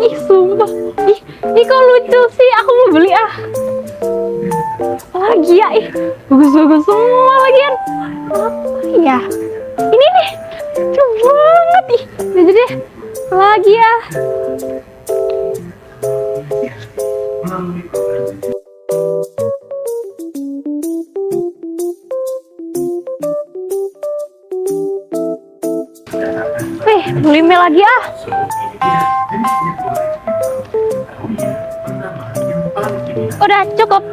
ih sumpah. Ih kok lucu sih, aku mau beli ah. Lagi ya, ih bagus-bagus semua lagian. Apa ya? Ini nih, lucu banget ih. Jadi deh, lagi ya. Beli mie lagi ah. Udah cukup.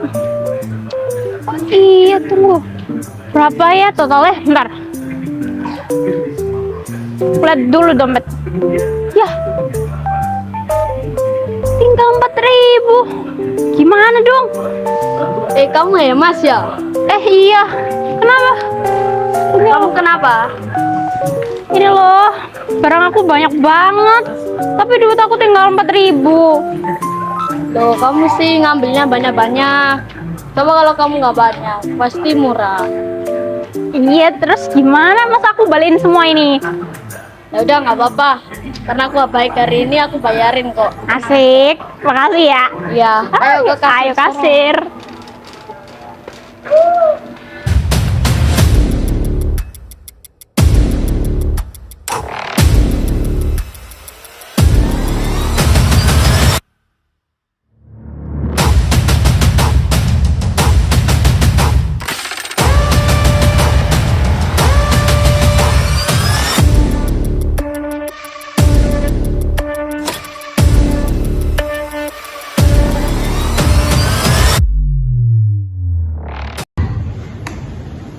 Oh iya, tunggu. Berapa ya totalnya? Bentar. Lihat dulu dompet. Ya. Tinggal 4.000. Gimana dong? Kamu ya Mas ya? Iya. Kenapa? Kamu kenapa? Ini loh, barang aku banyak banget. Tapi duit aku tinggal 4.000. Loh, kamu sih ngambilnya banyak-banyak. Coba kalau kamu nggak banyak, pasti murah. Iya, terus gimana mas aku balikin semua ini? Ya udah nggak apa-apa, karena aku baik hari ini aku bayarin kok. Asik, makasih ya. Iya, ayo ke kasir. Ayo kasir.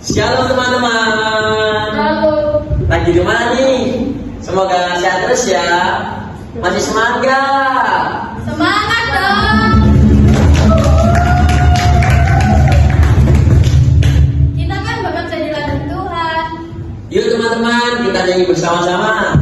Shalom teman-teman. Halo. Lagi di mana nih? Semoga sehat terus ya. Masih semangat gak? Semangat dong. Kita kan bakal jadi ladang Tuhan. Yuk teman-teman, kita nyanyi bersama-sama.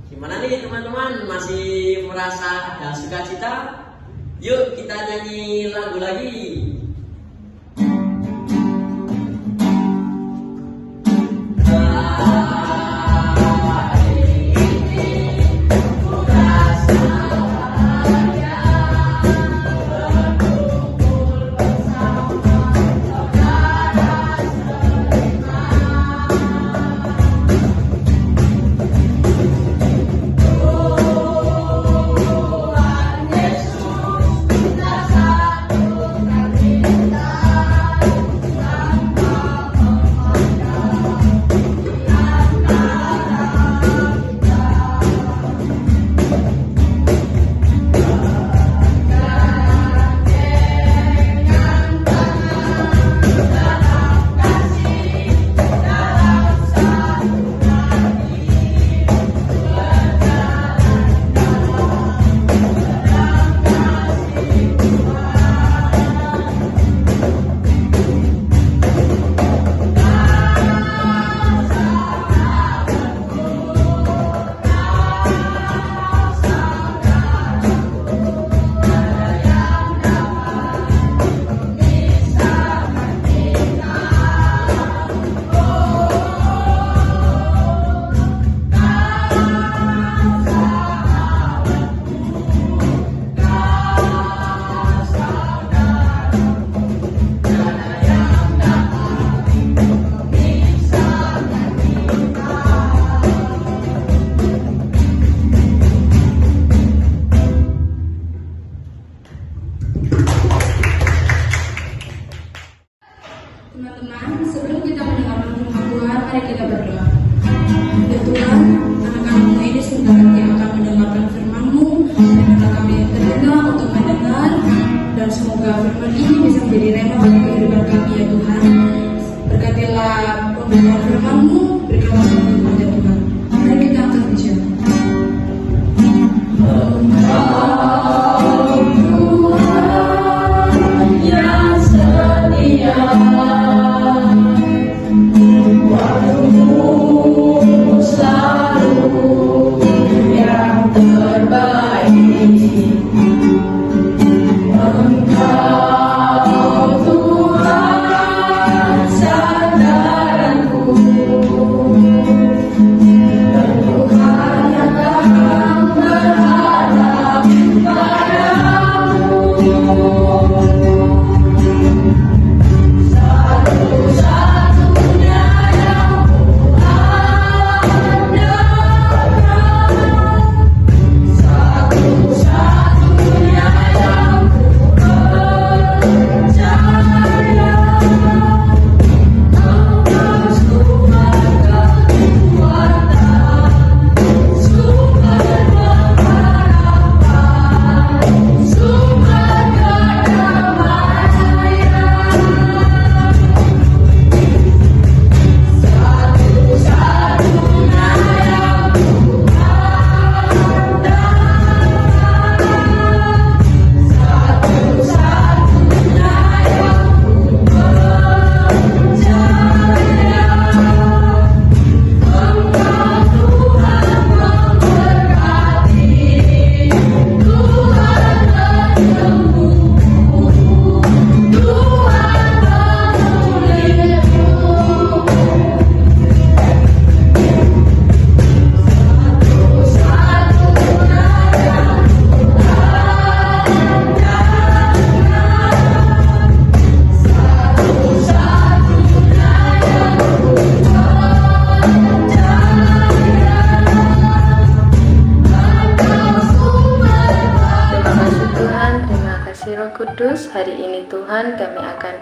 Gimana nih teman-teman, masih merasa ada sukacita? Yuk kita nyanyi lagu lagi. kasih Roh Kudus, hari ini Tuhan kami akan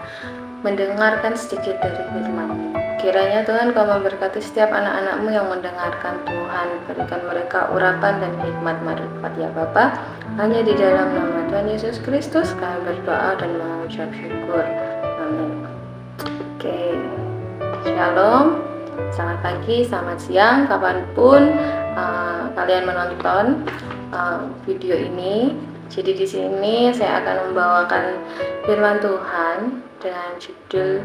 mendengarkan sedikit dari firman. Kiranya Tuhan Kau memberkati setiap anak-anak-Mu yang mendengarkan. Tuhan, berikan mereka urapan dan hikmat marifat ya Bapa. Hanya di dalam nama Tuhan Yesus Kristus kami berdoa dan mengucap syukur. Amin. Oke, Shalom. Selamat pagi, selamat siang, kapanpun kalian menonton video ini. Jadi di sini saya akan membawakan firman Tuhan dengan judul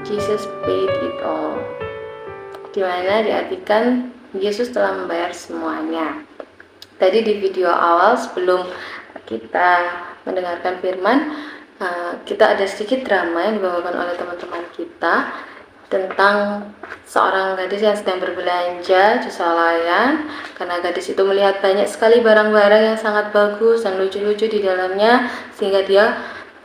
Jesus Paid It All, di mana diartikan Yesus telah membayar semuanya. Tadi di video awal sebelum kita mendengarkan firman, kita ada sedikit drama yang dibawakan oleh teman-teman kita tentang seorang gadis yang sedang berbelanja di swalayan, karena gadis itu melihat banyak sekali barang-barang yang sangat bagus dan lucu-lucu di dalamnya, sehingga dia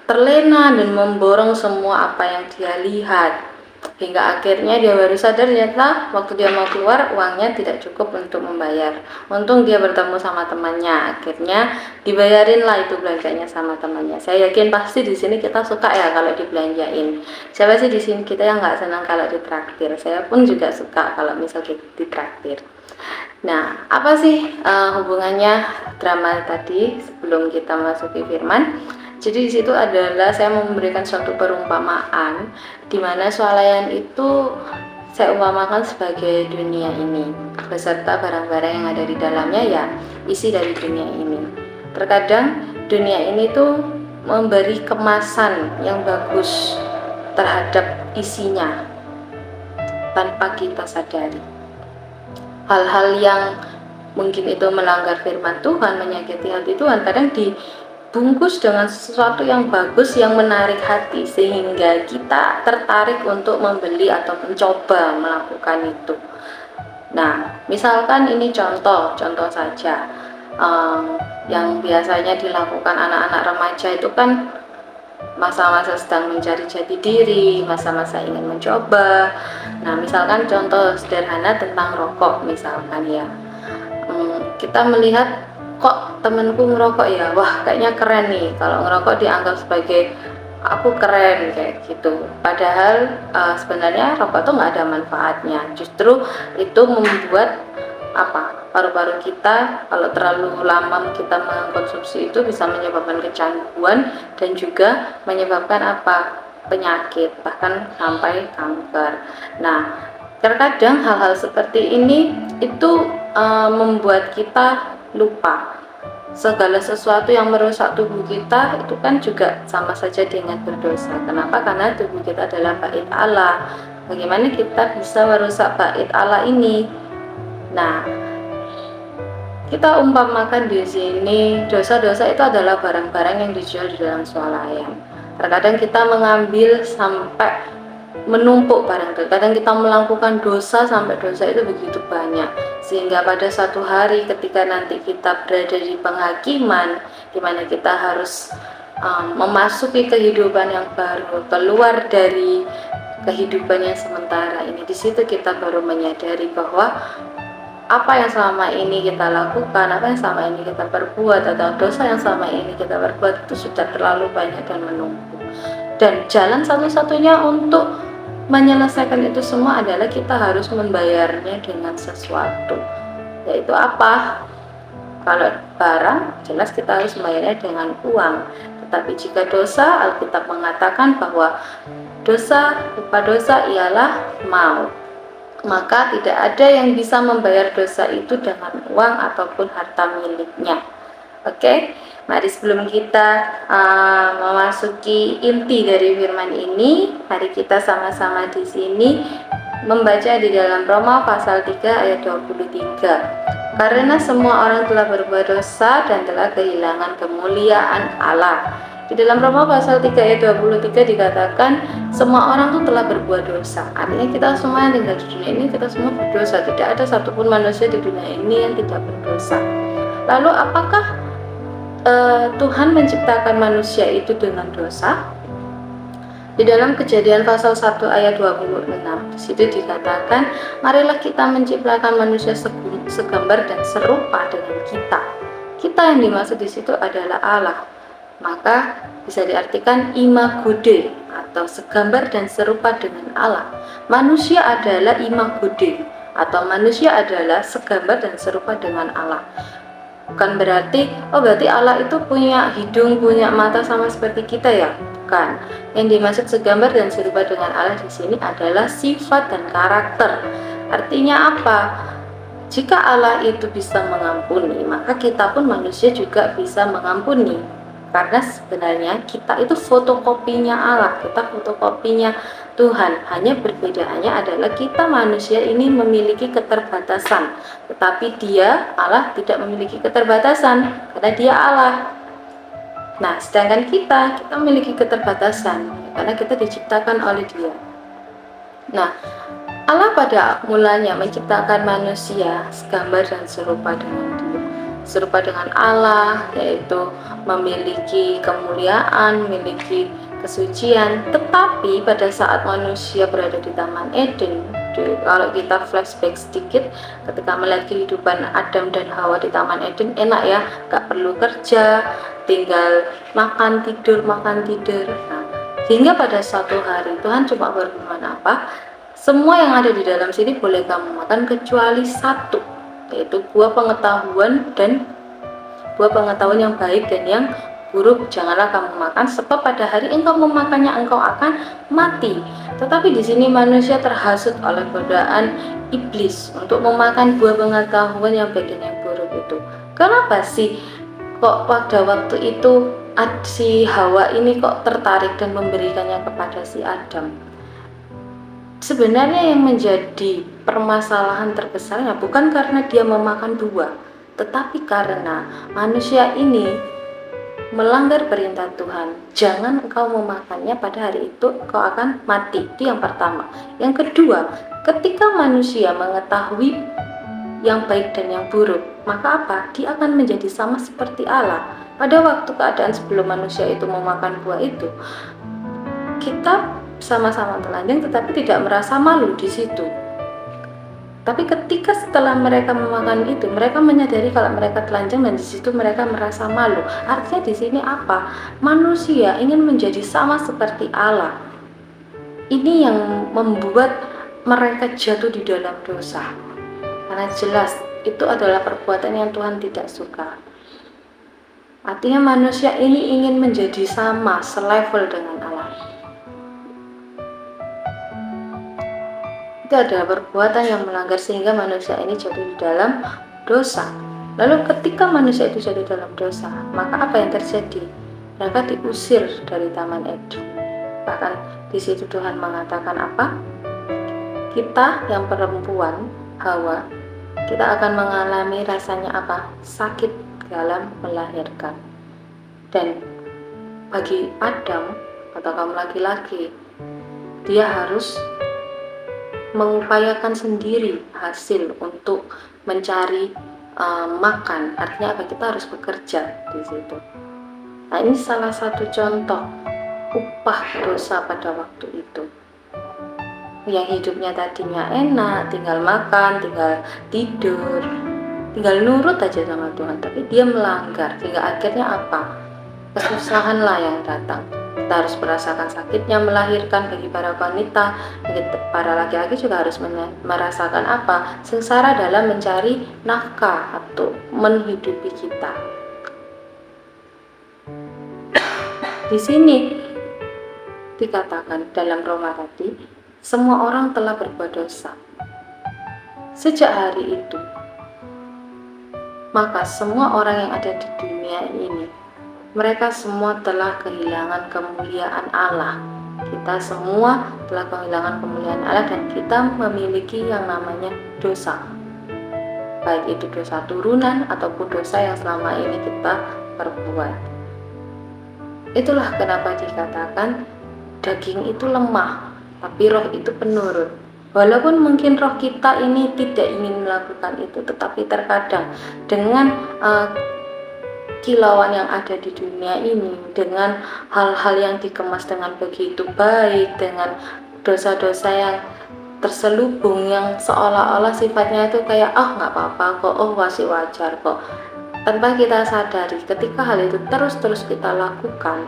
terlena dan memborong semua apa yang dia lihat, hingga akhirnya dia baru sadar ternyata waktu dia mau keluar uangnya tidak cukup untuk membayar. Untung dia bertemu sama temannya, akhirnya dibayarin lah itu belanjanya sama temannya. Saya yakin pasti di sini kita suka ya kalau dibelanjain. Siapa sih di sini kita yang nggak senang kalau ditraktir? Saya pun juga suka kalau misal ditraktir. Nah, apa sih hubungannya drama tadi sebelum kita masuki firman? Jadi di situ adalah saya memberikan suatu perumpamaan di mana swalayan itu saya umpamakan sebagai dunia ini beserta barang-barang yang ada di dalamnya, ya isi dari dunia ini. Terkadang dunia ini tuh memberi kemasan yang bagus terhadap isinya tanpa kita sadari. Hal-hal yang mungkin itu melanggar firman Tuhan, menyakiti hati Tuhan, kadang dibungkus dengan sesuatu yang bagus yang menarik hati sehingga kita tertarik untuk membeli atau mencoba melakukan itu. Nah, misalkan ini contoh saja yang biasanya dilakukan anak-anak remaja itu kan masa-masa sedang mencari jati diri, masa-masa ingin mencoba. Nah, misalkan contoh sederhana tentang rokok misalkan ya, kita melihat kok temenku ngerokok ya, wah kayaknya keren nih, kalau ngerokok dianggap sebagai aku keren kayak gitu. Padahal sebenarnya rokok tuh nggak ada manfaatnya, justru itu membuat paru-paru kita kalau terlalu lama kita mengkonsumsi itu bisa menyebabkan kecanduan dan juga menyebabkan penyakit, bahkan sampai kanker. Nah, terkadang hal-hal seperti ini itu membuat kita lupa segala sesuatu yang merusak tubuh kita itu kan juga sama saja dengan berdosa. Kenapa? Karena tubuh kita adalah bait Allah. Bagaimana kita bisa merusak bait Allah ini? Nah, kita umpamakan di sini dosa-dosa itu adalah barang-barang yang dijual di dalam swalayan. Terkadang kita mengambil sampai menumpuk barang, terkadang kita melakukan dosa sampai dosa itu begitu banyak, sehingga pada suatu hari ketika nanti kita berada di penghakiman, di mana kita harus memasuki kehidupan yang baru, keluar dari kehidupan yang sementara ini, di situ kita baru menyadari bahwa apa yang selama ini kita lakukan, apa yang selama ini kita perbuat, atau dosa yang selama ini kita perbuat itu sudah terlalu banyak dan menumpuk. Dan jalan satu-satunya untuk menyelesaikan itu semua adalah kita harus membayarnya dengan sesuatu. Yaitu apa? Kalau barang, jelas kita harus membayarnya dengan uang. Tetapi jika dosa, Alkitab mengatakan bahwa dosa, upah dosa ialah maut. Maka tidak ada yang bisa membayar dosa itu dengan uang ataupun harta miliknya. Oke, mari sebelum kita memasuki inti dari firman ini, mari kita sama-sama di sini membaca di dalam Roma pasal 3 ayat 23. Karena semua orang telah berbuat dosa dan telah kehilangan kemuliaan Allah. Di dalam Roma pasal 3 ayat 23 dikatakan semua orang itu telah berbuat dosa. Artinya kita semua yang tinggal di dunia ini, kita semua berdosa. Tidak ada satupun manusia di dunia ini yang tidak berdosa. Lalu apakah Tuhan menciptakan manusia itu dengan dosa? Di dalam Kejadian pasal 1 ayat 26, di situ dikatakan, marilah kita menciptakan manusia segambar dan serupa dengan kita. Kita yang dimaksud di situ adalah Allah. Maka bisa diartikan imago Dei atau segambar dan serupa dengan Allah. Manusia adalah imago Dei atau manusia adalah segambar dan serupa dengan Allah. Bukan berarti berarti Allah itu punya hidung, punya mata sama seperti kita ya. Bukan. Yang dimaksud segambar dan serupa dengan Allah di sini adalah sifat dan karakter. Artinya apa? Jika Allah itu bisa mengampuni, maka kita pun manusia juga bisa mengampuni. Karena sebenarnya kita itu fotokopinya Allah, kita fotokopinya Tuhan. Hanya perbedaannya adalah kita manusia ini memiliki keterbatasan, tetapi Dia, Allah, tidak memiliki keterbatasan karena Dia Allah. Nah, sedangkan kita memiliki keterbatasan karena kita diciptakan oleh Dia. Nah, Allah pada mulanya menciptakan manusia segambar dan serupa dengan Dia. Serupa dengan Allah, yaitu memiliki kemuliaan, memiliki kesucian. Tetapi pada saat manusia berada di Taman Eden, kalau kita flashback sedikit, ketika melihat kehidupan Adam dan Hawa di Taman Eden, enak ya, gak perlu kerja, tinggal makan tidur. Nah, sehingga pada suatu hari Tuhan cuma berfirman apa? Semua yang ada di dalam sini boleh kamu makan kecuali satu, yaitu buah pengetahuan yang baik dan yang buruk janganlah kamu makan, sebab pada hari engkau memakannya engkau akan mati. Tetapi di sini manusia terhasut oleh godaan iblis untuk memakan buah pengetahuan yang baik dan yang buruk itu. Kenapa sih kok pada waktu itu si Hawa ini kok tertarik dan memberikannya kepada si Adam? Sebenarnya yang menjadi permasalahan terbesarnya bukan karena dia memakan buah, tetapi karena manusia ini melanggar perintah Tuhan. Jangan engkau memakannya, pada hari itu kau akan mati. Itu yang pertama. Yang kedua, ketika manusia mengetahui yang baik dan yang buruk, maka apa? Dia akan menjadi sama seperti Allah. Pada waktu keadaan sebelum manusia itu memakan buah itu, kita sama-sama telanjang tetapi tidak merasa malu di situ. Tapi ketika setelah mereka memakan itu, mereka menyadari kalau mereka telanjang dan di situ mereka merasa malu. Artinya di sini apa? Manusia ingin menjadi sama seperti Allah. Ini yang membuat mereka jatuh di dalam dosa. Karena jelas itu adalah perbuatan yang Tuhan tidak suka. Artinya manusia ini ingin menjadi sama, selevel dengan Allah. Itu adalah perbuatan yang melanggar sehingga manusia ini jatuh di dalam dosa. Lalu ketika manusia itu jatuh dalam dosa, maka apa yang terjadi? Mereka diusir dari Taman Eden. Bahkan di situ Tuhan mengatakan apa? Kita yang perempuan, Hawa, kita akan mengalami rasanya apa? Sakit dalam melahirkan. Dan bagi Adam atau kaum laki-laki, dia harus mengupayakan sendiri hasil untuk mencari makan. Artinya apa? Kita harus bekerja di situ. Nah, ini salah satu contoh upah dosa pada waktu itu. Yang hidupnya tadinya enak, tinggal makan, tinggal tidur, tinggal nurut aja sama Tuhan, tapi dia melanggar, sehingga akhirnya apa? Kesusahan lah yang datang. Kita harus merasakan sakitnya melahirkan bagi para wanita, para laki-laki juga harus merasakan apa? Sengsara dalam mencari nafkah atau menghidupi kita. Di sini dikatakan dalam Roma tadi, semua orang telah berbuat dosa. Sejak hari itu, maka semua orang yang ada di dunia ini, mereka semua telah kehilangan kemuliaan Allah. Kita semua telah kehilangan kemuliaan Allah dan kita memiliki yang namanya dosa. Baik itu dosa turunan ataupun dosa yang selama ini kita perbuat. Itulah kenapa dikatakan daging itu lemah, tapi roh itu penurut. Walaupun mungkin roh kita ini tidak ingin melakukan itu, tetapi terkadang dengan kilauan yang ada di dunia ini, dengan hal-hal yang dikemas dengan begitu baik, dengan dosa-dosa yang terselubung, yang seolah-olah sifatnya itu kayak nggak apa-apa kok, masih wajar kok. tanpa kita sadari, ketika hal itu terus-terus kita lakukan,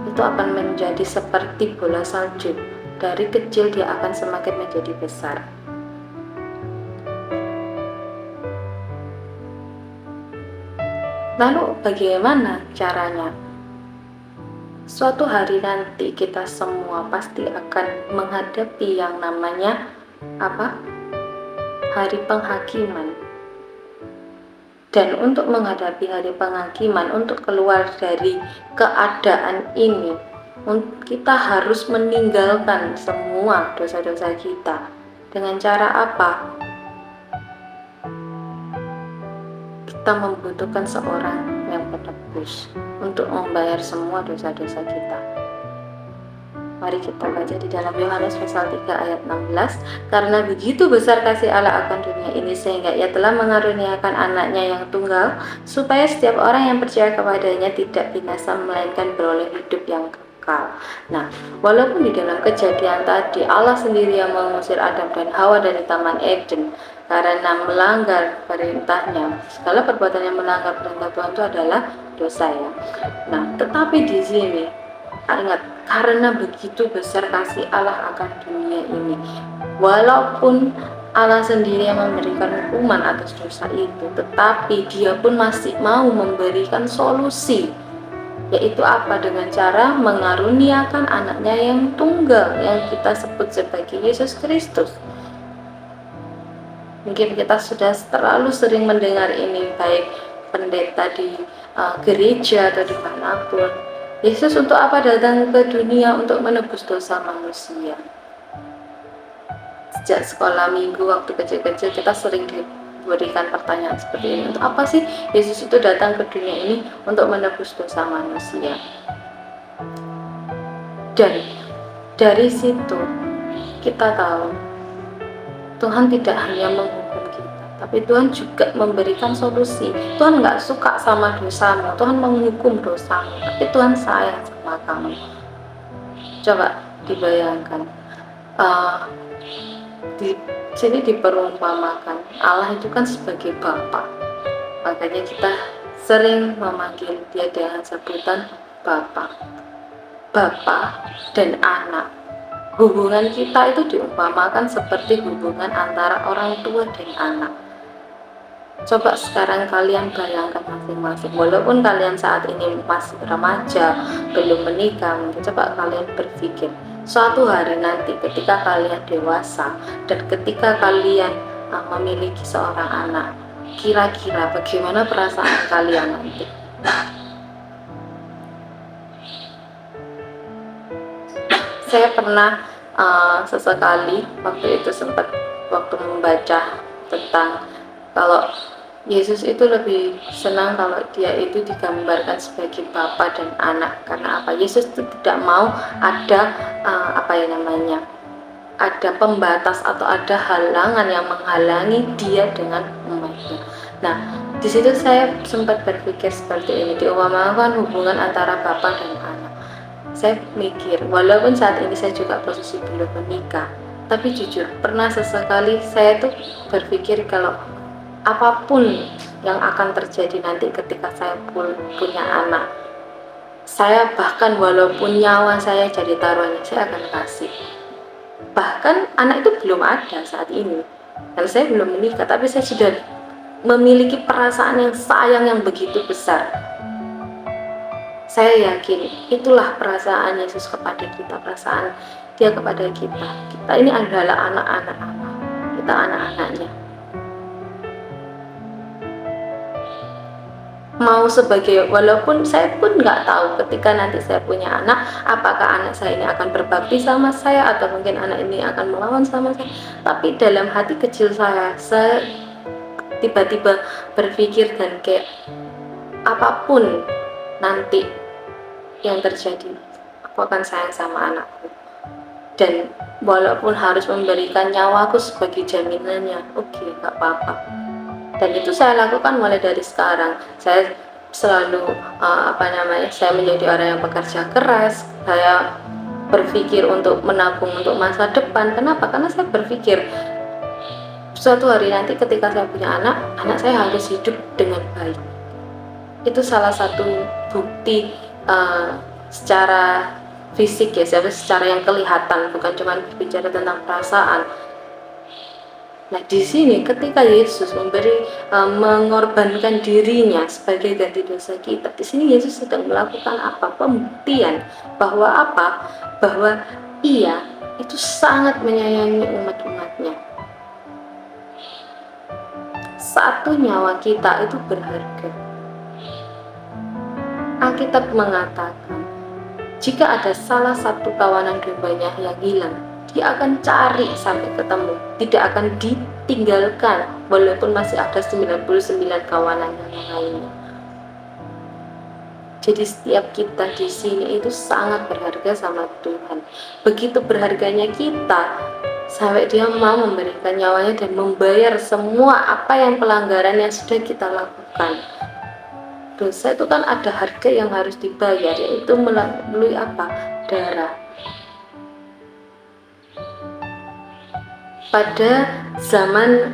itu akan menjadi seperti bola salju. Dari kecil dia akan semakin menjadi besar. Lalu bagaimana caranya? Suatu hari nanti kita semua pasti akan menghadapi yang namanya apa? Hari penghakiman. Dan untuk menghadapi hari penghakiman, untuk keluar dari keadaan ini, kita harus meninggalkan semua dosa-dosa kita. Dengan cara apa? Kita membutuhkan seorang yang penebus untuk membayar semua dosa-dosa kita. Mari kita baca di dalam Yohanes pasal 3 ayat 16. Karena begitu besar kasih Allah akan dunia ini, sehingga ia telah mengaruniakan anaknya yang tunggal, supaya setiap orang yang percaya kepadanya tidak binasa, melainkan beroleh hidup yang kekal. Nah, walaupun di dalam kejadian tadi Allah sendiri yang mengusir Adam dan Hawa dari Taman Eden karena melanggar perintahnya, segala perbuatan yang melanggar perintah Tuhan itu adalah dosa ya. Nah, tetapi di sini ingat, karena begitu besar kasih Allah akan dunia ini, walaupun Allah sendiri yang memberikan hukuman atas dosa itu, tetapi dia pun masih mau memberikan solusi, yaitu apa? Dengan cara mengaruniakan anaknya yang tunggal, yang kita sebut sebagai Yesus Kristus. Mungkin kita sudah terlalu sering mendengar ini, baik pendeta di gereja atau dimanapun. Yesus untuk apa datang ke dunia? Untuk menebus dosa manusia. Sejak sekolah minggu waktu kecil-kecil kita sering diberikan pertanyaan seperti ini. Untuk apa sih Yesus itu datang ke dunia ini? Untuk menebus dosa manusia. Dan dari situ kita tahu Tuhan tidak hanya menghukum kita, tapi Tuhan juga memberikan solusi. Tuhan nggak suka sama dosamu, Tuhan menghukum dosamu, tapi Tuhan sayang sama kamu. Coba dibayangkan, di sini diperumpamakan Allah itu kan sebagai Bapa, makanya kita sering memanggil dia dengan sebutan Bapa. Bapa dan anak, hubungan kita itu diumpamakan seperti hubungan antara orang tua dan anak. Coba sekarang kalian bayangkan masing-masing, walaupun kalian saat ini masih remaja, belum menikah, coba kalian berpikir suatu hari nanti ketika kalian dewasa dan ketika kalian memiliki seorang anak, kira-kira bagaimana perasaan kalian nanti? Saya pernah sesekali waktu itu sempat waktu membaca tentang kalau Yesus itu lebih senang kalau dia itu digambarkan sebagai bapa dan anak. Karena apa? Yesus itu tidak mau ada ada pembatas atau ada halangan yang menghalangi dia dengan umatnya. Nah, di situ saya sempat berpikir seperti ini, diumpamakan hubungan antara bapa dan anak. Saya mikir, walaupun saat ini saya juga posisi belum menikah, tapi jujur pernah sesekali saya tuh berpikir kalau apapun yang akan terjadi nanti ketika saya punya anak, saya bahkan walaupun nyawa saya jadi taruhannya, saya akan kasih. Bahkan anak itu belum ada saat ini, dan saya belum menikah, tapi saya sudah memiliki perasaan yang sayang yang begitu besar. Saya yakin itulah perasaan Yesus kepada kita, perasaan dia kepada kita. Kita ini adalah anak-anak Allah, kita anak-anaknya. Mau sebagai, walaupun saya pun nggak tahu ketika nanti saya punya anak, apakah anak saya ini akan berbakti sama saya atau mungkin anak ini akan melawan sama saya. Tapi dalam hati kecil saya tiba-tiba berpikir dan kayak apapun nanti yang terjadi, aku akan sayang sama anakku, dan walaupun harus memberikan nyawaku sebagai jaminannya, oke, gak apa-apa. Dan itu saya lakukan mulai dari sekarang. Saya selalu saya menjadi orang yang bekerja keras. Saya berpikir untuk menabung untuk masa depan. Kenapa? Karena saya berpikir suatu hari nanti ketika saya punya anak saya harus hidup dengan baik. Itu salah satu bukti secara fisik ya, secara yang kelihatan, bukan cuma berbicara tentang perasaan. Nah, di sini ketika Yesus mengorbankan dirinya sebagai ganti dosa kita, di sini Yesus sedang melakukan apa? Pembuktian bahwa apa? Bahwa Ia itu sangat menyayangi umat-umatnya. Satu nyawa kita itu berharga. Alkitab mengatakan, jika ada salah satu kawanan dombanya yang hilang, dia akan cari sampai ketemu, tidak akan ditinggalkan walaupun masih ada 99 kawanan yang lainnya. Jadi setiap kita di sini itu sangat berharga sama Tuhan. Begitu berharganya kita sampai Dia mau memberikan nyawanya dan membayar semua apa yang pelanggaran yang sudah kita lakukan. Dosa itu kan ada harga yang harus dibayar, yaitu melalui apa? Darah. Pada zaman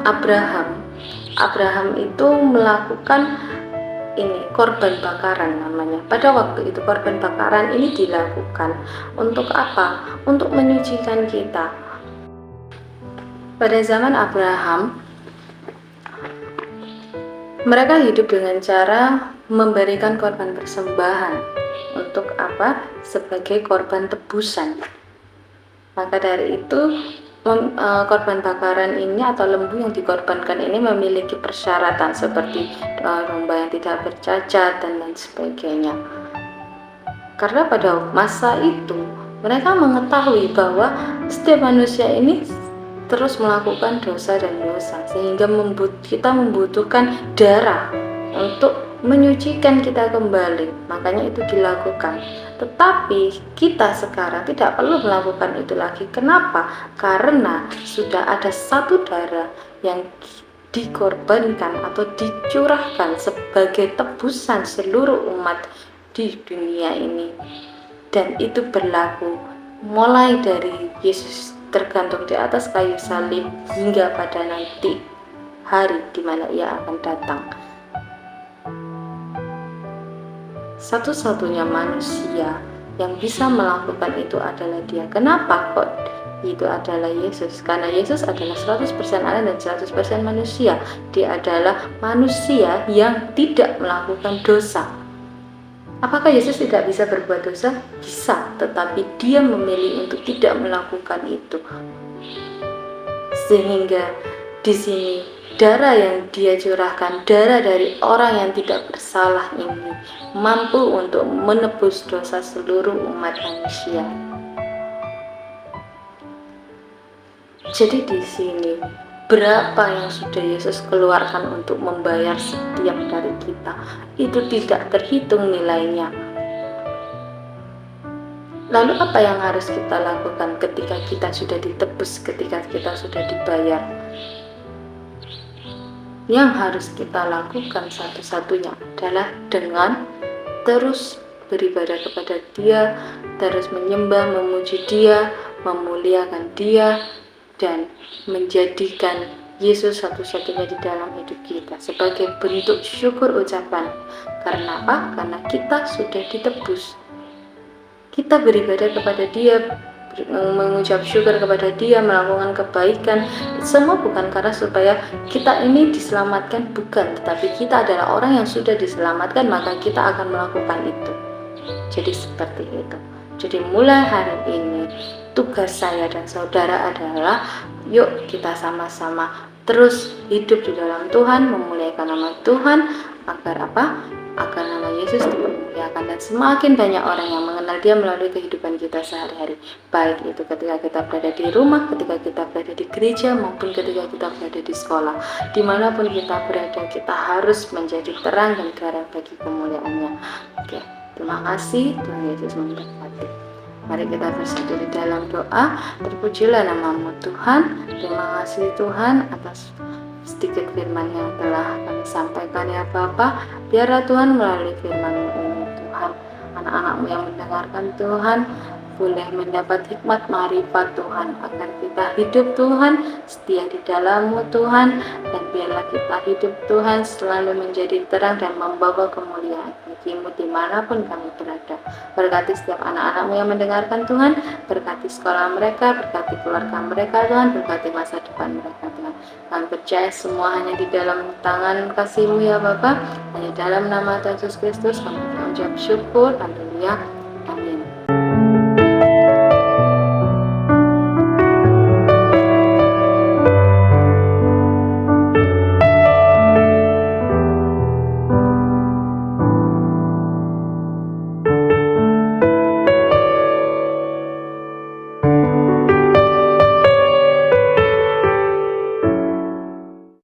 Abraham itu melakukan ini korban bakaran namanya. Pada waktu itu korban bakaran ini dilakukan untuk apa? Untuk menyucikan kita. Pada zaman Abraham, mereka hidup dengan cara memberikan korban persembahan. Untuk apa? Sebagai korban tebusan. Maka dari itu korban bakaran ini atau lembu yang dikorbankan ini memiliki persyaratan seperti domba yang tidak bercacat dan lain sebagainya. Karena pada masa itu mereka mengetahui bahwa setiap manusia ini terus melakukan dosa dan dosa, sehingga kita membutuhkan darah untuk menyucikan kita kembali. Makanya itu dilakukan. Tetapi kita sekarang tidak perlu melakukan itu lagi. Kenapa? Karena sudah ada satu darah yang dikorbankan atau dicurahkan sebagai tebusan seluruh umat di dunia ini. Dan itu berlaku mulai dari Yesus tergantung di atas kayu salib hingga pada nanti hari di mana Ia akan datang. Satu-satunya manusia yang bisa melakukan itu adalah Dia. Kenapa kok itu adalah Yesus? Karena Yesus adalah 100% Allah dan 100% manusia. Dia adalah manusia yang tidak melakukan dosa. Apakah Yesus tidak bisa berbuat dosa? Bisa, tetapi Dia memilih untuk tidak melakukan itu. Sehingga di sini darah yang Dia curahkan, darah dari orang yang tidak bersalah ini mampu untuk menebus dosa seluruh umat manusia. Jadi di sini berapa yang sudah Yesus keluarkan untuk membayar setiap dari kita, itu tidak terhitung nilainya. Lalu apa yang harus kita lakukan ketika kita sudah ditebus, ketika kita sudah dibayar? Yang harus kita lakukan satu-satunya adalah dengan terus beribadah kepada Dia, terus menyembah, memuji Dia, memuliakan Dia, dan menjadikan Yesus satu-satunya di dalam hidup kita sebagai bentuk syukur ucapan. Karena apa? Karena kita sudah ditebus. Kita beribadah kepada Dia, mengucap syukur kepada Dia, melakukan kebaikan, semua bukan karena supaya kita ini diselamatkan, bukan, tetapi kita adalah orang yang sudah diselamatkan, maka kita akan melakukan itu. Jadi seperti itu. Jadi mulai hari ini tugas saya dan saudara adalah yuk kita sama-sama terus hidup di dalam Tuhan, memuliakan nama Tuhan, agar apa? Agar nama Yesus dimuliakan dan semakin banyak orang yang mengenal Dia melalui kehidupan kita sehari-hari, baik itu ketika kita berada di rumah, ketika kita berada di gereja, maupun ketika kita berada di sekolah. Dimanapun kita berada, kita harus menjadi terang dan garam bagi kemuliaannya. Oke, terima kasih. Tuhan Yesus memberkati. Mari kita bersatu di dalam doa. Terpujilah nama-Mu Tuhan. Terima kasih Tuhan atas sedikit firman yang telah kami sampaikan ya Bapa. Biarlah Tuhan melalui firman-Mu ini Tuhan, anak-anak-Mu yang mendengarkan Tuhan, boleh mendapat hikmat marifat Tuhan, agar kita hidup Tuhan, setia di dalam-Mu Tuhan, dan biarlah kita hidup Tuhan selalu menjadi terang dan membawa kemuliaan bagi-Mu dimanapun kami berada. Berkati setiap anak-anak-Mu yang mendengarkan Tuhan, berkati sekolah mereka, berkati keluarga mereka Tuhan, berkati masa depan mereka Tuhan. Kami percaya semua hanya di dalam tangan kasih-Mu ya Bapa, hanya dalam nama Tuhan Yesus Kristus kami mengucap syukur, haleluya.